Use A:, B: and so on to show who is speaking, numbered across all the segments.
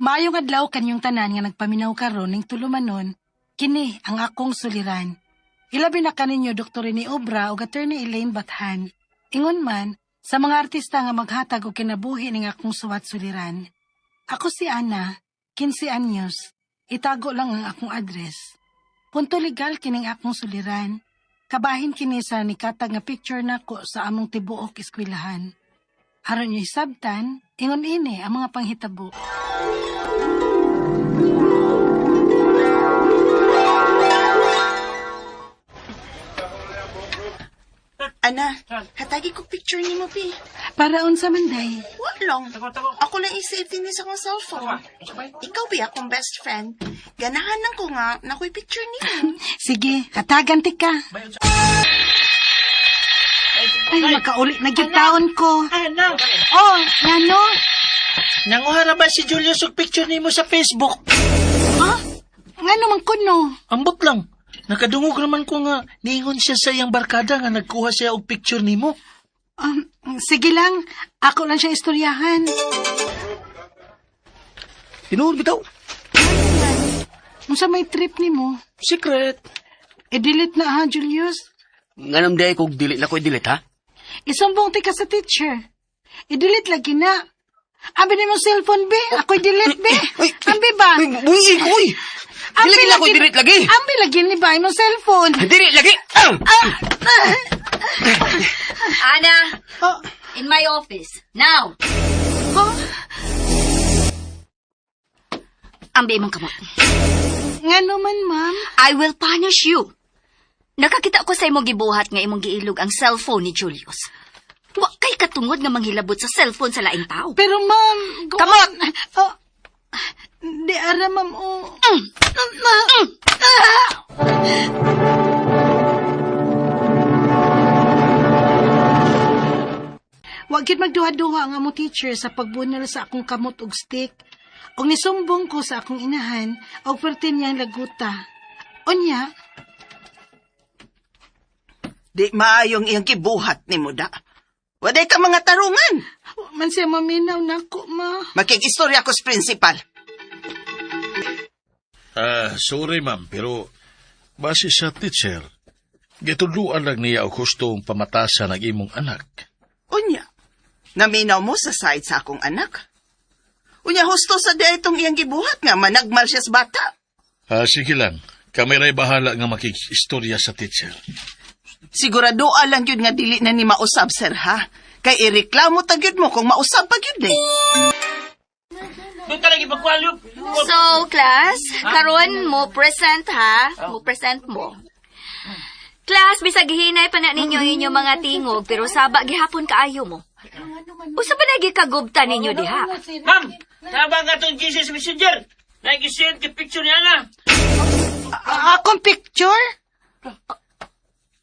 A: Maayong adlaw kanyong tanan nga nagpaminaw karon ning tulumanon, kini ang akong suliran. Ilabi na kaninyo Dr. Rene Obra ug Attorney Elaine Bathan. Ingon man sa mga artista nga maghatag og kinabuhi ning akong suwat suliran. Ako si Ana, 15 anyos. Itago lang ang akong address. Punto legal kining akong suliran. Kabahin kini sa nikatag nga picture nako sa among tibuok eskwelahan. Aron niyo hisabtan, ingon ini ang mga panghitabo.
B: Ana, hatagi ko picture ni mo, Pi.
A: Para unsa man day?
B: Walong. Ako lang i-save din sa akong cellphone. Ikaw, Pi, akong best friend. Ganahan lang ko nga na ako'y picture ni mo.
A: Sige, hatagan ti ka. Ay, makauli na gyud taon ko.
C: Ana,
A: Oh, ngano?
C: nanguhara ba si Julius og picture nimo sa Facebook?
A: Ha? Ngano man kuno?
C: Ambot lang. Nakadungog naman ko nga niingon siya sa iyang barkada nga nagkuha siya og picture nimo.
A: Sige lang, ako lang siya istoryahan.
D: Tinuod bitaw.
A: Unsa may trip nimo?
C: Secret.
A: I-delete na ha, Julius.
D: Nganam day kog dili na ko'y delete ha?
A: Isumbong ti ka sa teacher. I-delete lagi na. Abi ni mo cellphone, be. Ako'y delete, be. Ambi ba?
D: Buhi ko uy. Dili na ko'y delete lagi.
A: Ambi lagi ni ba imong cellphone?
D: Delete lagi.
E: Ana,
A: Oh,
E: in my office. Now.
A: oh.
E: Ambi mong kamot.
A: Ngano man, ma'am?
E: I will punish you. Nakakita ko sa imong gibuhat nga imong giilog ang cellphone ni Julius. Wa kay katungod nga manghilabot sa cellphone sa laing tao.
A: Pero, ma'am...
E: Kamot!
A: Oh, di ara, ma'am, oh. Wag gid magduha-duha ang amo teacher sa pagbunal sa akong kamot ug stick. Og nisumbong ko sa akong inahan og pertin niyang laguta. Unya,
B: Di maayong iyang kibuhat ni mo da. Waday ka mga tarungan.
A: man siya maminaw nako, ma.
B: Makikistorya ko sa principal.
F: Sorry ma'am, pero base sa teacher, gituluan lang niya o gustong pamatasan ng imong anak.
B: Unya, naminaw mo sa side sa akong anak. Unya, husto sa di itong iyang gibuhat nga managmal siya sa bata.
F: Sige lang, kami ray bahala nga makikistorya sa teacher.
B: Siguradoa lang yun nga dili na ni mausab, sir, ha? Kay ireklamo tagyod mo kung mausab pa yun, eh.
C: Doon ka lagi pagkwalyo.
E: So, class, karon mo present ha? Mo present mo. Class, bisag gihinay pa na ninyo inyong mga tingog, pero saba gihapon kaayo mo. Usa ba lagi kagubta ninyo diha?
C: Ma'am, tabang nga itong Jesus Messenger. Nag-isend ki picture niya na.
A: Akong picture?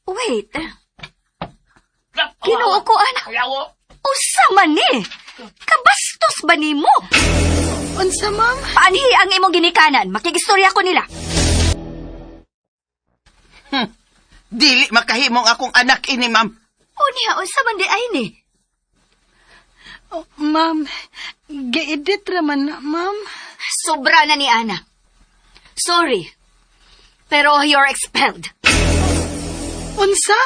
E: Wait, kinuha ko anak.
C: Yawo.
E: Usa man ni? Kabastos ba nimo?
A: Unsa, ma'am?
E: Paanhi ang imong ginikanan? Makigistorya ko nila.
B: Dili makahimong akong anak ini, ma'am.
E: O niya, unsa man di ay ni?
A: Oh, ma'am, gi-edit raman na, ma'am.
E: Sobra na ni Ana. Sorry, pero you're expelled.
A: Unsa?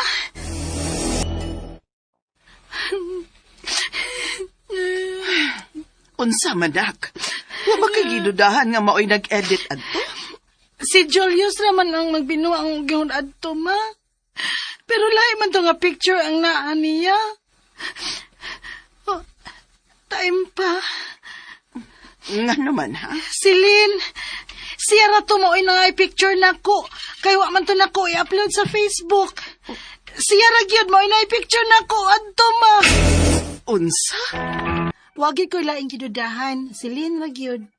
B: Unsa madak? Wa ba kay gidudahan nga maoy nag-edit adto?
A: Si Julius raman ang magbinuang gihon adto, ma. Pero lahi man to nga picture ang naa niya. Oh, time pa.
B: Nga naman, ha?
A: Silin, siya ra to maoy na nga picture nako. Kay wa man to nako i-upload sa Facebook. Siya ra gyud maoy na picture nako adto, ma.
B: Unsa?
A: Wagi ko laing gidudahan, Silin ra gyud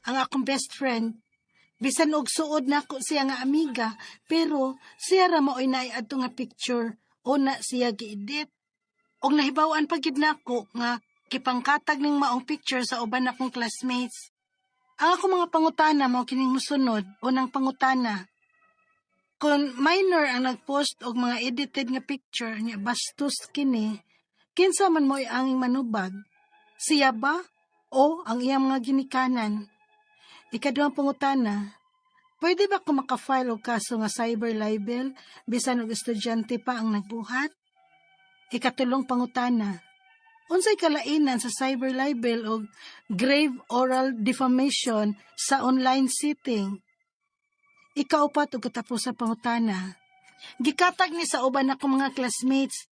A: ang akong best friend. Bisan og suod nako siya nga amiga, pero siya ra maoy na adto nga picture o na siya gi-edit. Og nahibaw-an pa gid nako nga kipangkatag ning maong picture sa uban akong classmates. Ang ako mga pangutana mao kining mosunod o nang pangutana. Kung minor ang nagpost og mga edited nga picture nya bastos kini, kinsa man mo'y anging manubag? Siya ba o ang iyang mga ginikanan? Ikaduhang pangutana, pwede ba ko makafile og kaso nga cyber libel bisan og estudyante pa ang nagbuhat? Ikatulong pangutana, unsay kalainan sa cyber libel o grave oral defamation sa online setting? Ikaupat ug katapos sa pangutana, gikatag ni sa uban ako mga classmates,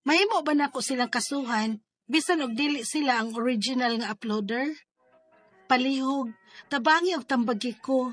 A: mahimo ba nako silang kasuhan bisan og dili sila ang original nga uploader? Palihog, tabangi og tambagi ko.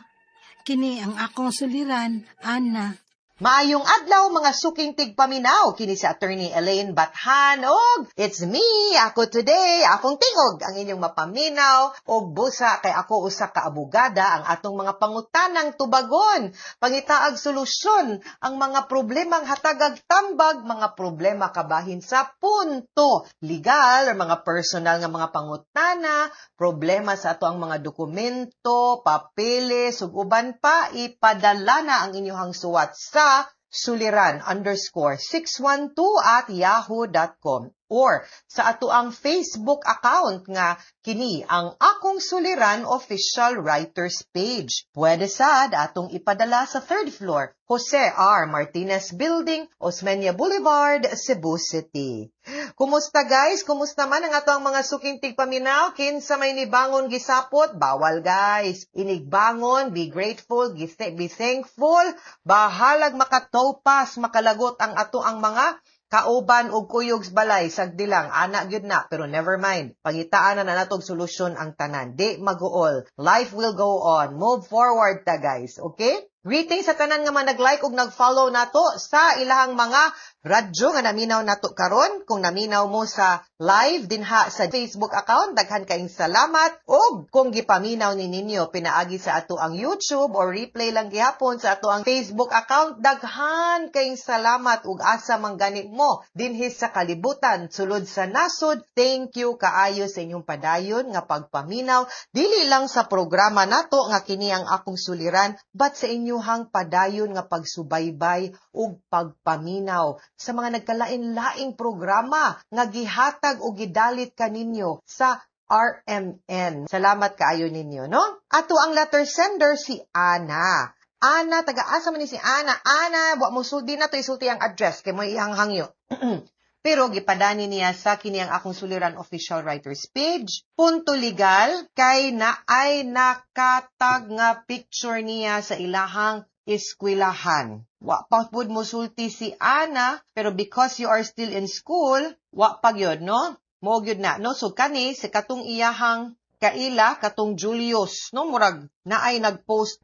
A: Kini ang akong suliran, Ana.
G: Maayong adlaw mga suking tigpaminaw kini si Attorney Elaine Bathan og it's me, ako today, akong tingog ang inyong mapaminaw og busa kay ako usa ka abogada ang atong mga pangutanang tubagon, pangitaag solusyon ang mga problemang hatagag tambag, mga problema kabahin sa punto legal or mga personal nga mga pangutana, problema sa ato ang mga dokumento, papeles ug uban pa ipadala na ang inyong suwat sa suliran_612@yahoo.com or sa ato ang Facebook account nga kini ang Akong Suliran Official Writers Page. Pwede sad atong ipadala sa 3rd floor, Jose R. Martinez Building, Osmeña Boulevard, Cebu City. Kumusta guys? Kumusta man ang ato ang mga suking tigpaminaw? Kinsa may nibangon gisapot? Bawal guys. Inigbangon, be grateful, be thankful. Bahalag makatopas, makalagot ang ato ang mga kauban og kuyog balay sagdilang ana gyud na pero never mind pangitaan na natog solusyon ang tanan di maguol, life will go on, move forward ta guys, okay? Greetings sa tanan nga man nag-like ug nag-follow nato sa ilahang mga radyo nga naminaw nato karon. Kung naminaw mo sa live dinha sa Facebook account, daghan kaayong salamat. Ug kung gipaminaw ni ninyo pinaagi sa ato ang YouTube or replay lang gihapon sa ato ang Facebook account, daghan kaayong salamat ug asa man gani mo dinhi sa kalibutan sulod sa nasod. Thank you kaayo sa inyong padayon nga pagpaminaw dili lang sa programa nato nga kini ang Akong Suliran but sa inyuhang padayon nga pagsubaybay ug pagpaminaw sa mga nagkalain-laing programa nga gihatag o gidalit kaninyo sa RMN. Salamat kaayo ninyo, no? Ato ang letter sender si Ana. Ana, taga-asa man ni si Ana. Ana, wa mo sulti na to isulti ang address kay mo iyang hangyo. Pero gipadani niya sa kini ang Akong Suliran Official Writers Page. Punto legal kay na ay nakatag nga picture niya sa ilahang eskwelahan. Wa pa pud mo sulti si Ana, pero because you are still in school, wa pa gyud, no? Mo gyud na, no? So kani sa katong iyahang kaila katong Julius, no, murag na ay nagpost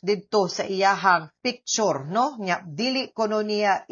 G: didto sa iyahang picture, no, nya dili kuno niya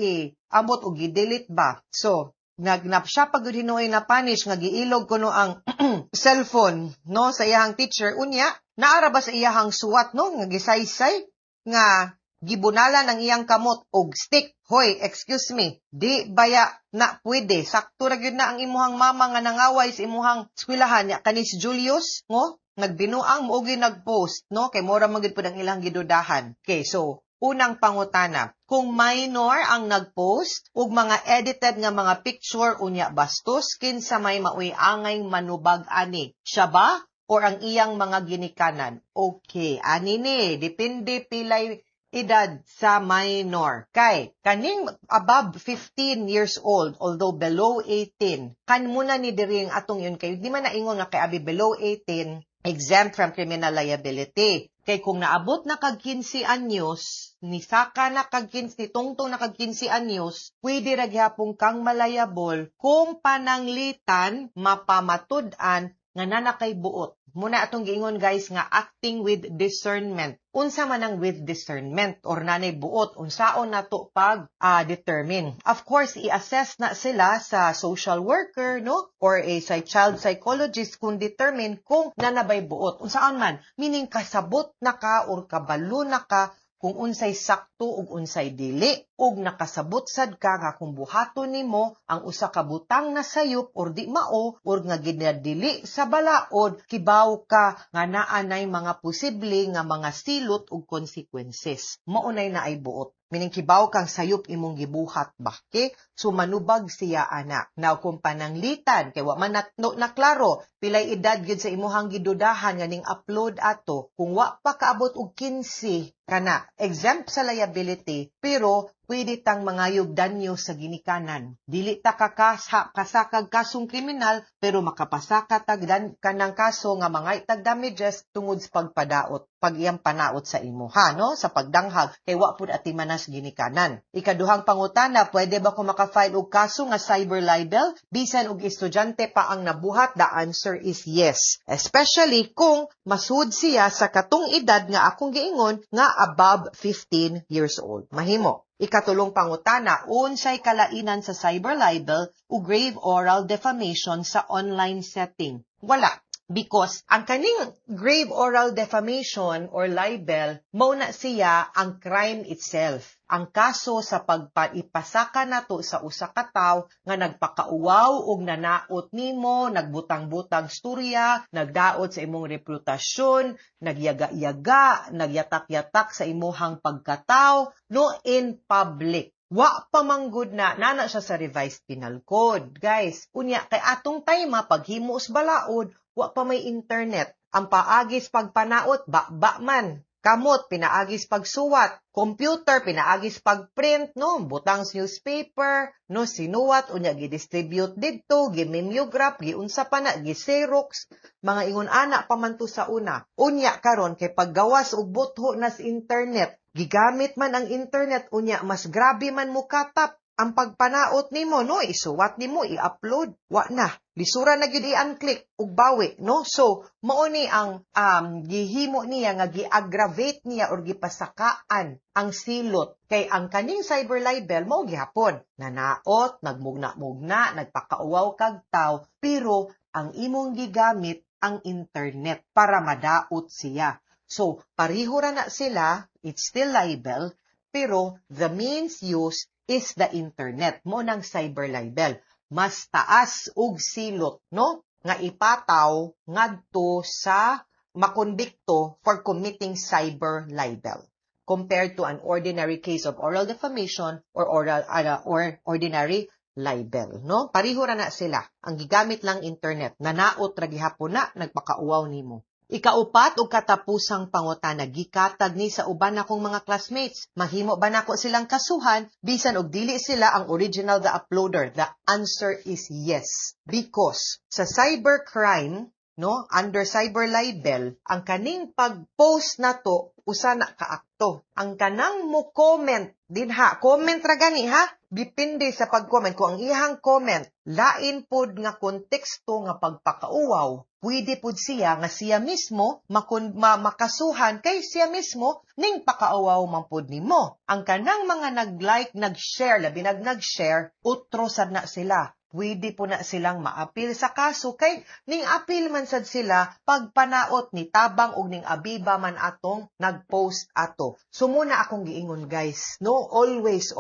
G: amot og gi-delete ba. So siya pag hinuoy na punish nga giilog kuno ang cellphone, no, sa iyahang teacher unya naara ba sa iyahang suwat, no, nga gisaysay nga gibunalan ang iyang kamot og stick. Hoy, excuse me, di baya na pwede. Sakto ra gyud na ang imuhang mama nga nangaway sa imuhang eskwelahan ya kanis Julius, no? Nagbinuang mo gyud nagpost, no? Kay mora man gyud pud ang ilang gidudahan. Okay, so unang pangutana, kung minor ang nagpost ug mga edited nga mga picture unya bastos kinsa may maui-angay manubag ani, siya ba or ang iyang mga ginikanan? Okay, ani ni depende pilay edad sa minor. Kay, kaning above 15 years old, although below 18, kan muna ni diring atong yun kayo, di man naingon nga kay abi below 18, exempt from criminal liability. Kay kung naabot na kag 15 anyos, ni saka na kag 15, ni tungtong na kag 15 anyos, pwede ra gyapon kang malayable kung pananglitan, mapamatud-an, nga nanakay buot. Muna atong giingon guys nga acting with discernment. Unsa man ang with discernment or nanay buot, unsaon nato pag determine. Of course, i-assess na sila sa social worker, no? Or sa child psychologist kung determine kung nanabay buot. Unsaon man, meaning kasabot na ka or kabalo na ka kung unsay sakto ug unsay dili, ug nakasabot sad ka nga kung buhaton nimo ang usa ka butang na sayop or di mao or nga ginadili sa balaod, kibaw ka nga naanay mga posible nga mga silot ug consequences. Maunay na ay buot. Miningkibaw kang sayop imong gibuhat ba? Okay? So manubag siya ana. Now kung pananglitan kay wa man naklaro pilay edad gyud sa imuhang gidudahan nga ning upload ato kung wa pa kaabot og 15 kana exempt sa liability pero pwede tang mangayog danyo sa ginikanan. Dili ta kasakag kasong kriminal pero makapasaka tag kanang kaso nga mangay tag damages tungod sa pagpadaot, pag iyang panaot sa imo ha no sa pagdanghag kay wa pud ati manas ginikanan. Ikaduhang pangutana, pwede ba ko makafile og kaso nga cyber libel bisan og estudyante pa ang nabuhat? The answer is yes. Especially kung masud siya sa katong edad nga akong giingon nga above 15 years old. Mahimo. Ikatulong pangutana, unsay kalainan sa cyber libel o grave oral defamation sa online setting? Wala. Because ang kaning grave oral defamation or libel, mao na siya ang crime itself. Ang kaso sa pagpaipasaka nato sa usa ka tawo nga nagpakauwaw og nanaot nimo, nagbutang-butang storya, nagdaot sa imong reputasyon, nagyaga-yaga, nagyatak-yatak sa imuhang pagkataw, no in public. Wa pa manggod na nana siya sa revised penal code. Guys, unya kay atong time paghimo us balaod, wa pa may internet. Ang paagis pagpanaot, ba man. Kamot, pinaagis pagsuwat. Computer, pinaagis pagprint, no? Butang sa newspaper, no? Sinuwat, unya, gidistribute dito, gimimeograph, giunsa pa na, giserox. Mga ingon anak pamanto sa una. Unya, karon kay paggawas og butho na sa internet, gigamit man ang internet, unya, mas grabe man mo katap. Ang pagpanaot nimo no isuwat nimo i-upload wa na lisura na gyud i-unclick ug bawi no so mao ni ang gihimo niya nga gi-aggravate niya or gipasakaan ang silot kay ang kaning cyber libel mao gihapon nanaot nagmugna-mugna nagpakauwaw kag tawo pero ang imong gigamit ang internet para madaot siya so pareho ra na sila it's still libel pero the means used is the internet mo ng cyber libel. Mas taas og silot, no? Nga ipataw ngadto sa makondikto for committing cyber libel compared to an ordinary case of oral defamation or ordinary libel, no? Pareho ra na sila. Ang gigamit lang internet. Nanaot ra gihapon na nagpakauwaw nimo. Ikaupat og katapusang pangutana gikatag ni sa uban akong mga classmates. Mahimo ba nako silang kasuhan bisan og dili sila ang original the uploader? The answer is yes. Because sa cybercrime, no, under cyber libel, ang kaning pag-post nato usa na kaakto. Ang kanang mo comment dinha, comment ra gani ha. Depende sa pag-comment kung ang iyang comment lain pod nga konteksto nga pagpakauwaw. Pwede pod siya nga siya mismo makasuhan kay siya mismo ning pakauwaw man pod nimo. Ang kanang mga nag-like, nag-share, labi nag-share, utro sad na sila. Pwede po na silang maapil sa kaso kay ning apil man sad sila pagpanaot ni tabang og ning abiba man atong nag-post ato. So muna akong giingon guys, no, always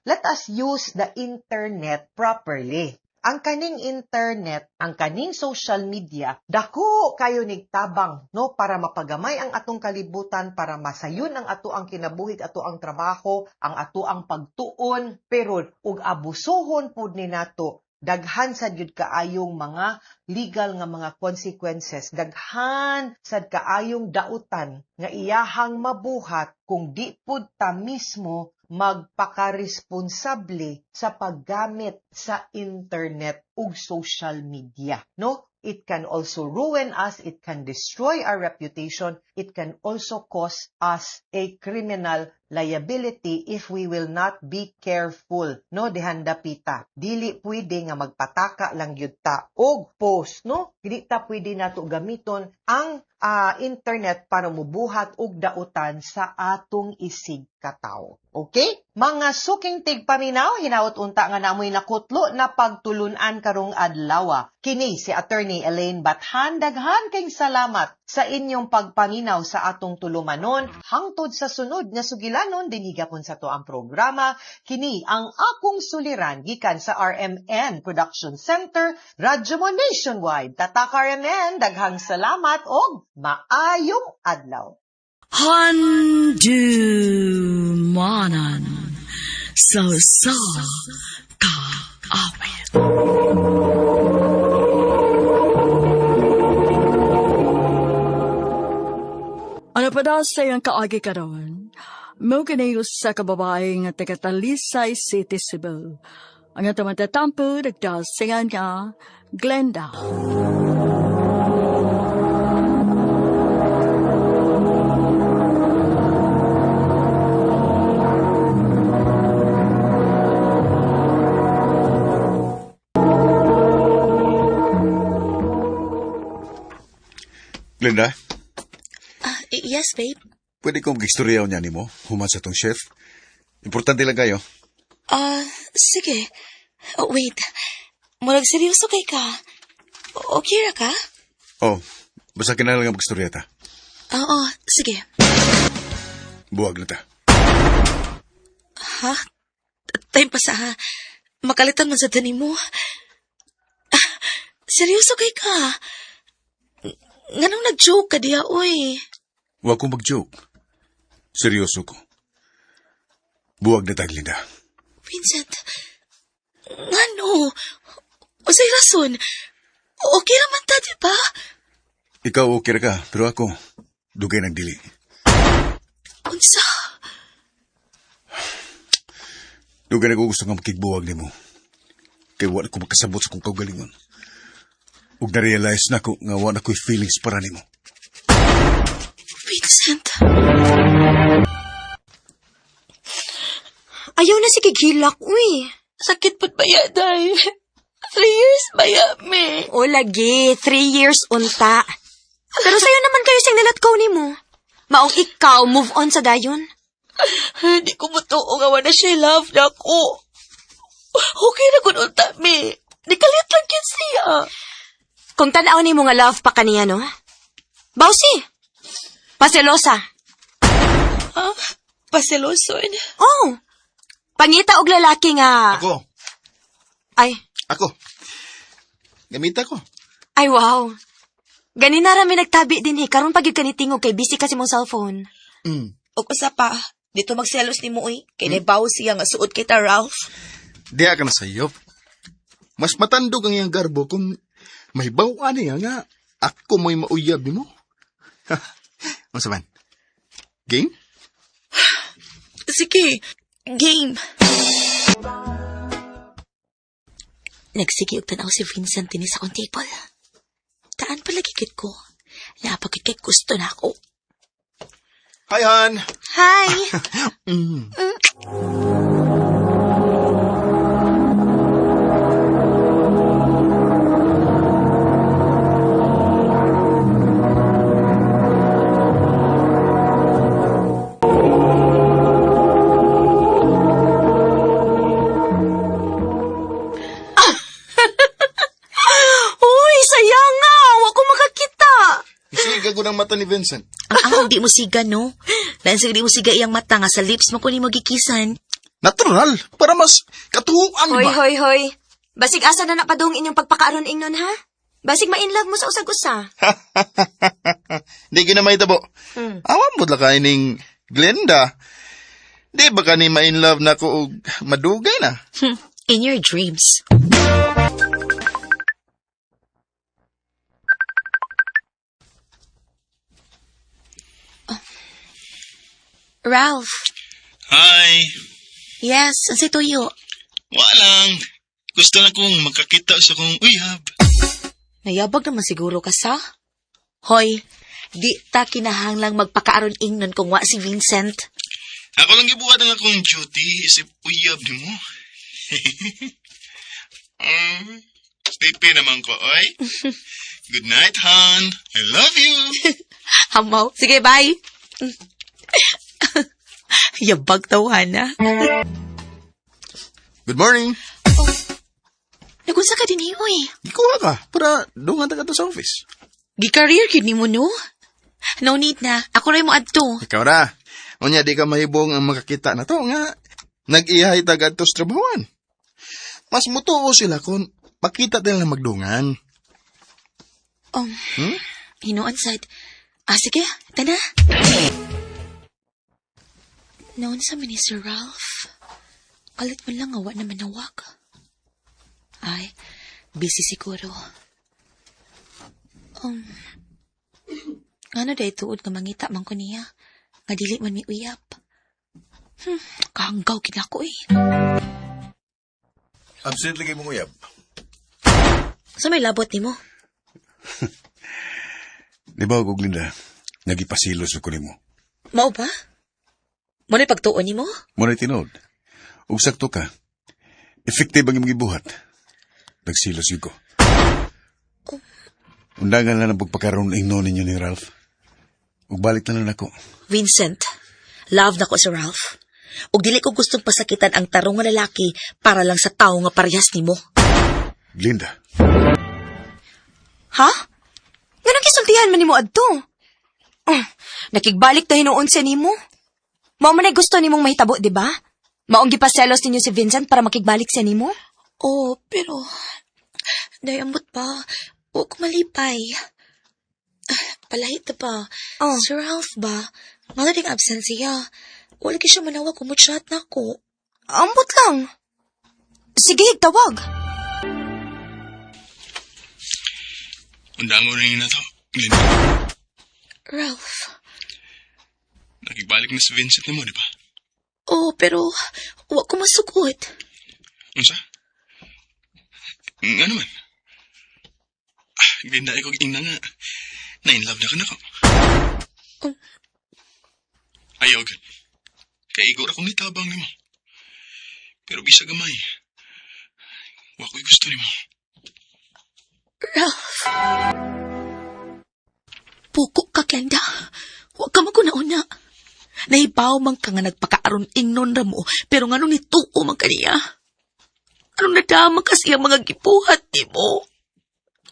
G: let us use the internet properly. Ang kaning internet, ang kaning social media, dako kayo nigtabang, no, para mapagamay ang atong kalibutan, para masayon ang ato ang kinabuhig, ato ang trabaho, ang ato ang pagtuon, pero ug abusohon pud ni nato, daghan sad gyud kaayong mga legal nga mga consequences, daghan sad kaayong dautan nga iyahang mabuhat kung di pud ta mismo magpakaresponsable sa paggamit sa internet ug social media, no? It can also ruin us, it can destroy our reputation, it can also cause us a criminal liability if we will not be careful, no? Dihanda pita. Dili pwede nga magpataka lang gyud ta og post, no? Dili ta pwede nato gamiton ang internet para mubuhat og dautan sa atong isig katawo. Okay? Mga suking tigpaminaw, hinaut unta nga namoy nakutlo na pagtulunan karong adlaw. Kini si Attorney Elaine Bathan, daghan kayong salamat sa inyong pagpaminaw sa atong tulumanon. Hangtod sa sunod nga sugilanon, dinigapon sa to ang programa. Kini ang akong suliran gikan sa RMN Production Center, Radyo Mo Nationwide. Tatak RMN, daghang salamat og maayong adlaw.
H: Handumanan sa kaawit. Ano pa daw sa iyang kaagi karon? Mo kanayos sa kababae nga taga Talisay City, Cebu. Ang atong matatampo, nagdasingan nga, Glenda.
I: Glenda,
B: Yes, babe.
I: pwede kong magistoryaw niya ni mo, human sa tong chef. Importante lang kayo.
B: Sige. Wait. Murag seryoso kay ka. Okay ra ka?
I: Oh, basta kinalang magistorya ta.
B: Oo, sige.
I: Buwag na ta.
B: Ha? Time pa sa makalitan man sa tanim mo. Seryoso kay ka? Nganong nag-joke ka diya, oy?
I: Huwag kong mag-joke. Seryoso ko. Buwag na ta, Glenda.
B: Vincent, ngano? O say rason? Okay naman ta, di ba?
I: Ikaw okay ra ka, pero ako, dugay ng dili.
B: Unsa?
I: Dugay na ko gusto nga makigbuwag ni mo. Kaya wala ko makasabot sa kong kaugalingon. Ug na-realize na ko nga wala ko'y feelings para ni mo.
B: Vincent. Ayaw na si Kigilak, uy. Sakit po't baya, day. 3 years baya, me. O, lagi. 3 years unta. Pero sa'yo naman kayo siyang nilatkaw ni mo. Maong ikaw, move on sa dayon. Hindi ko matuo nga wala siya love na ako. Okay na kung unta, me. Nikalit lang yan siya. Kung tanaw ni mo nga love pa kaniya, no? Bawsi. Paselosa. Paseloso? Oh. Pangita og lalaki nga...
I: Ako.
B: Ay,
I: Ako. Gamita ko.
B: ay wow. Ganin na rami nagtabi din karon pag yung kanitingog kay busy kasi mong cellphone.
J: O usa pa, dito magselos ni mo kay nabaw siya nga suot kay ta Ralph.
I: Diya ka na sayop. Mas matandog ang iyang garbo kung may bawaan niya nga ako mo'y mauyab ni mo. Ano saman? Game?
J: Sige, game. Nagsigi og tanaw si Vincent din sa akong table. Taan pala gigit ko. Napagit kay gusto na ako.
I: Hi, Han!
B: Hi. Uy, sayang nga. Wa ko makakita.
I: Isiga ko ng mata ni Vincent.
J: Ang di mo siga, no? Dahil sige di mo siga iyang mata nga sa lips mo ko ni magikisan.
I: Natural! Para mas katuhuan
B: Hoy,
I: ba?
B: hoy, hoy. Basig asa na napadung inyong pagpakaaron ingnon, ha? Basig ma-inlove mo sa usag-usa.
I: Di ka na mahitabo. Awan mo lang kayo ning Glenda. Di ba ka ni ma-in-love na ko og madugay na?
J: In your dreams. Ralph.
F: Hi!
J: Yes, ang say tuyo.
F: Walang. Gusto lang kong makakita sa kong uyab.
J: Nayabag naman siguro ka sa? Hoy, di ta kinahanglang magpakaaron ingnon kung wa si Vincent.
F: Ako lang gibuhat ang akong duty isip uyab ni mo. Sleepy naman ko, oy. Good night, Han. I love you.
J: Hamaw. Sige, bye. Yabag tawahan na.
I: Good morning.
J: Nagunsa ka din oy.
I: Ikuha ka para dungan ta ka sa office.
J: Gi-career kid ni mo, no? No need na. Ako rin mo adto.
I: Ikaw na. Unya di ka mahibong ang makakita na to nga. Nag-ihay tagad to sa trabahoan. Mas mutuo sila kung makita nila magdungan.
J: Hinuan sad. Sige, tana. Noon sa ni Sir Ralph. Kalit man lang awa na manawag. Ay, busy siguro. Ano day tuod nga mangita man ko niya? Nga dili man mi uyap. Kahanggaw kinako eh.
K: Absent lagi mong uyab.
J: Sa may labot ni mo?
K: Di ba, Guglinda? Nagipasilos ko nimo.
J: Mao ba? Mano'y pagtuon ni mo?
K: Muna'y tinod. Ug sakto ka. Effective ang imong gibuhat. Nagsilos yun ko. Undangan na ng pagpakaroon ingno ninyo ni Ralph. Ug balik na lang ako.
J: Vincent, love na ko si Ralph. Ug dili ko gustong pasakitan ang tarong nga lalaki para lang sa tao nga parehas nimo.
K: Glinda,
B: Ha? Nga nakisultihan man nimo adto. Nakigbalik tayo noon sa nimo. Mao man ay gusto nimong mahitabo, di ba? Maong gipaselos ninyo si Vincent para makigbalik sa nimo?
J: Oh, pero... Dayambot pa. Huwag ko malipay. Palahit na pa. Sir Ralph ba? Malading absent siya. Wala ka siya manawag kung chat na ako.
B: Ambot lang. Sige, tawag.
I: Undango na yun na to, Glinda.
J: Ralph.
I: Nakigbalik na si Vincent na mo, di ba?
J: Oh, pero huwag ko masugot.
I: Unsa? Nga naman. Glinda, ikaw ina nga. Na-inlove na ka na ko. Ayaw, gan. Kaya igor akong nitabang ni mo. Pero bisa gamay. Wa ko'y gusto ni mo.
J: Ralph. Puko ka, Glenda. Huwag ka maguna-una. Nahibaw man ka nga nagpakaaron ingnon ra mo, pero nga nung nituo man kaniya. Anong nadama kasi ang mga gibuhat ni mo?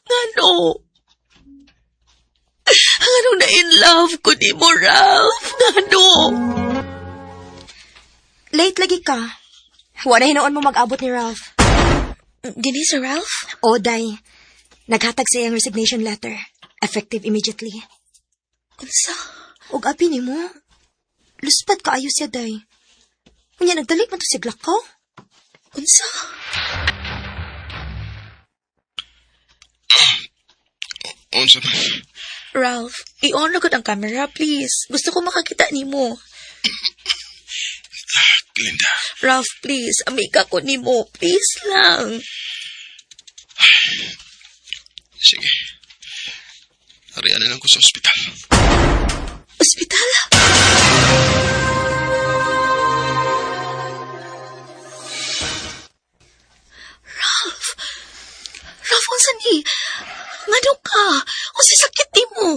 J: Ngano? Anong na-in love ko ni mo, Ralph? Ngano?
B: Late lagi ka. Wala hinoon mo mag-abot ni Ralph.
J: Gini si Ralph?
B: O, Day. Naghatag siya ang resignation letter. Effective immediately.
J: Unsa?
B: Og abi ni mo. Luspat ka ayo siya, Day. Unya, nagdalik man to si Glakaw.
J: Unsa?
I: Unsa man?
J: Ralph, i-on agad ang camera, please. Gusto ko makakita ni mo.
I: Glinda.
J: Ralph, please. Amiga ko ni mo. Please lang.
I: Sige. Harian na lang ko sa ospital.
J: Ospital? Ralph! Ralph, unsa ni? Ngano ka? Unsa sakit ni mo?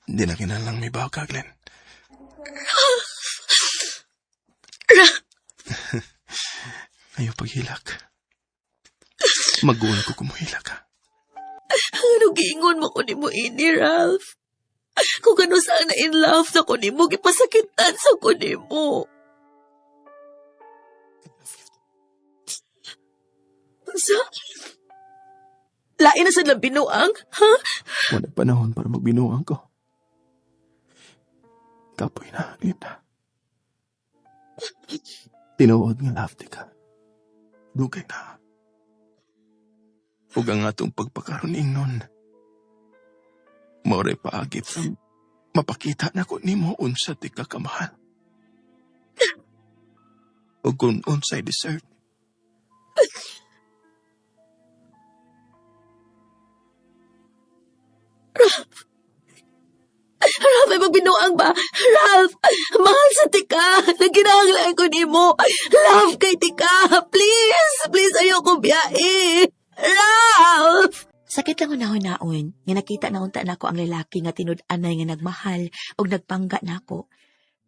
K: Hindi na kinalang may bawa ka, Glenn.
J: Ralph!
K: Ayaw paghilak. Mag-uwan ko kumuhilak ka.
J: Ano giingon mo ko ni mo ini, Ralph? Kung ano sana in love na ko ni mo, gipasakitan sa ko ni mo. Sa? Lain na sa binuang, ha?
K: Wala panahon para magbinuang ko. Kapoy na, Linda. Tinuod nga lafty ka. Dugay na. Huwag ang atong pagpakaroning nun. Maure paagit na mapakita na ko ni mo unsa ti kakamahal. O kung unsay deserve.
J: Ralph, ay magbinuang ba? Ralph, mahal sa tika. Naginahanglaan ko ni mo. Love kay tika. Please, please, ayoko biyahe. Ralph! Sakit lang unahon-naon, nga nakita na unta na ko ang lalaki nga tinud-anay nga nagmahal o nagpangga na ako.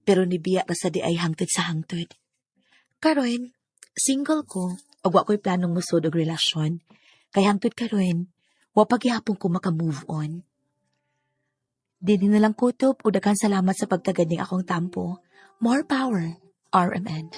J: Pero nibiya ra sa di ay hangtod sa hangtod. Karon, single ko, o wa ko'y planong musod og relasyon. Kay hangtod karon, wa pagyapon ko maka-move on. Dili na lang kutob o daghang salamat sa pagtagad ning akong tampo. More power, RMN.